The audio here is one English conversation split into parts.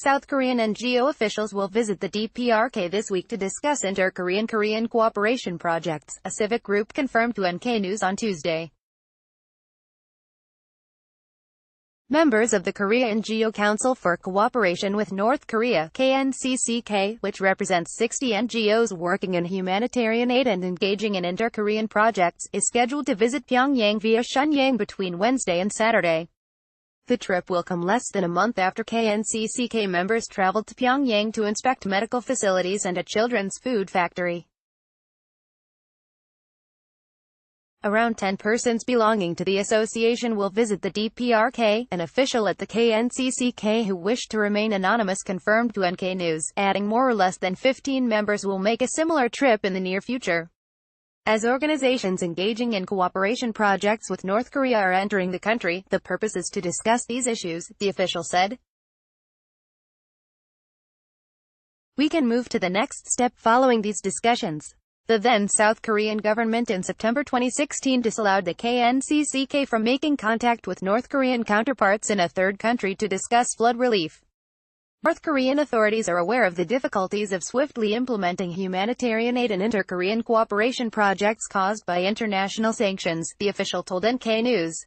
South Korean NGO officials will visit the DPRK this week to discuss inter-Korean cooperation projects, a civic group confirmed to NK News on Tuesday. Members of the Korea NGO Council for Cooperation with North Korea (KNCCK), which represents 60 NGOs working in humanitarian aid and engaging in inter-Korean projects, is scheduled to visit Pyongyang via Shenyang between Wednesday and Saturday. The trip will come less than a month after KNCCK members traveled to Pyongyang to inspect medical facilities and a children's food factory. Around 10 persons belonging to the association will visit the DPRK, an official at the KNCCK who wished to remain anonymous confirmed to NK News, adding more or less than 15 members will make a similar trip in the near future. As organizations engaging in cooperation projects with North Korea are entering the country, the purpose is to discuss these issues, the official said. We can move to the next step following these discussions. The then South Korean government in September 2016 disallowed the KNCCK from making contact with North Korean counterparts in a third country to discuss flood relief. North Korean authorities are aware of the difficulties of swiftly implementing humanitarian aid and inter-Korean cooperation projects caused by international sanctions, the official told NK News.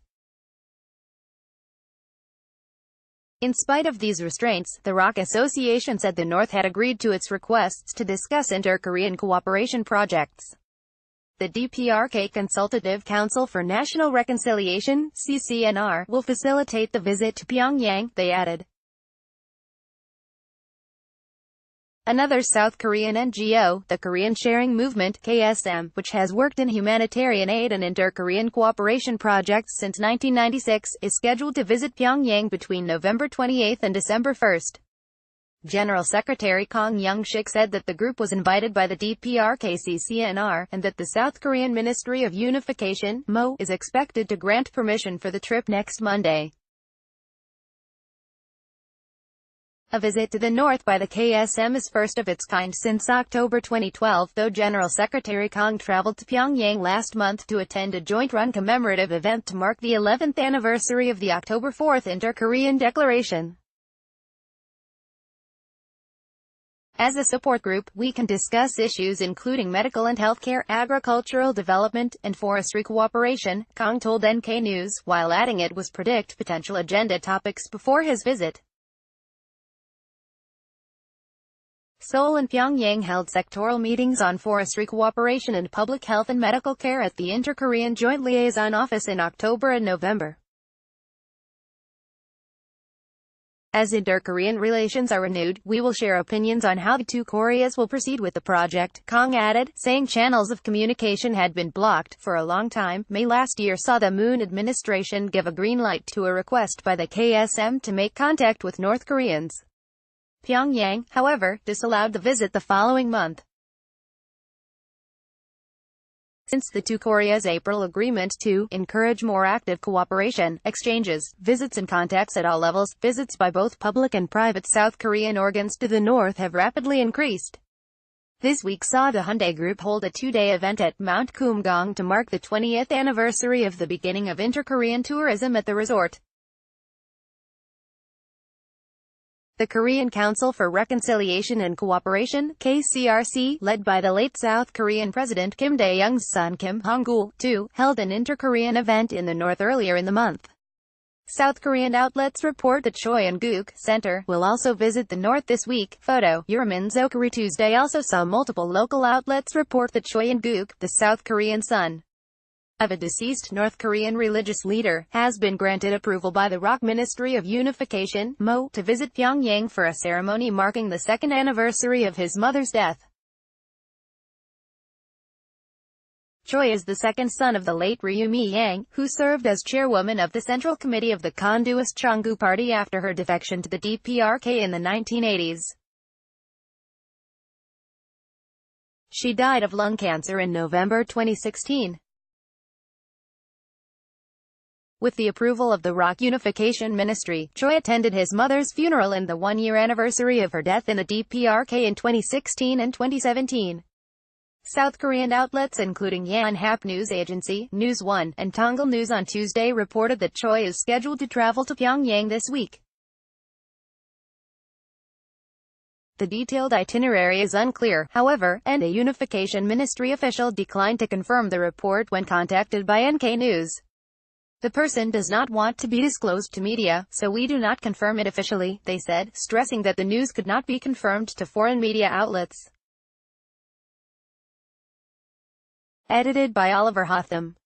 In spite of these restraints, the ROK Association said the North had agreed to its requests to discuss inter-Korean cooperation projects. The DPRK Consultative Council for National Reconciliation, CCNR, will facilitate the visit to Pyongyang, they added. Another South Korean NGO, the Korean Sharing Movement (KSM), which has worked in humanitarian aid and inter-Korean cooperation projects since 1996, is scheduled to visit Pyongyang between November 28 and December 1. General Secretary Kang Young-sik said that the group was invited by the DPRK-CCNR, and that the South Korean Ministry of Unification (MO) is expected to grant permission for the trip next Monday. A visit to the North by the KSM is first of its kind since October 2012, though General Secretary Kang traveled to Pyongyang last month to attend a joint-run commemorative event to mark the 11th anniversary of the October 4 Inter-Korean Declaration. As a support group, we can discuss issues including medical and healthcare, agricultural development, and forestry cooperation, Kang told NK News, while adding it was predict potential agenda topics before his visit. Seoul and Pyongyang held sectoral meetings on forestry cooperation and public health and medical care at the Inter-Korean Joint Liaison Office in October and November. As inter-Korean relations are renewed, we will share opinions on how the two Koreas will proceed with the project, Kang added, saying channels of communication had been blocked for a long time. May last year saw the Moon administration give a green light to a request by the KSM to make contact with North Koreans. Pyongyang, however, disallowed the visit the following month. Since the two Koreas' April agreement to encourage more active cooperation, exchanges, visits and contacts at all levels, visits by both public and private South Korean organs to the North have rapidly increased. This week saw the Hyundai Group hold a two-day event at Mount Kumgang to mark the 20th anniversary of the beginning of inter-Korean tourism at the resort. The Korean Council for Reconciliation and Cooperation, KCRC, led by the late South Korean President Kim Dae-jung's son Kim Hong-gul, too, held an inter-Korean event in the North earlier in the month. South Korean outlets report that Choi and-guk Center will also visit the North this week. Photo, Yurimin Zokari Tuesday also saw multiple local outlets report that Choi and-guk, the South Korean son of a deceased North Korean religious leader, has been granted approval by the ROK Ministry of Unification (MO) to visit Pyongyang for a ceremony marking the second anniversary of his mother's death. Choi is the second son of the late Ryumi Yang, who served as chairwoman of the Central Committee of the Conduist Changgu Party after her defection to the DPRK in the 1980s. She died of lung cancer in November 2016. With the approval of the ROK Unification Ministry, Choi attended his mother's funeral in the one-year anniversary of her death in the DPRK in 2016 and 2017. South Korean outlets including Yonhap News Agency, News One, and Tongal News on Tuesday reported that Choi is scheduled to travel to Pyongyang this week. The detailed itinerary is unclear, however, and a Unification Ministry official declined to confirm the report when contacted by NK News. The person does not want to be disclosed to media, so we do not confirm it officially, they said, stressing that the news could not be confirmed to foreign media outlets. Edited by Oliver Hotham.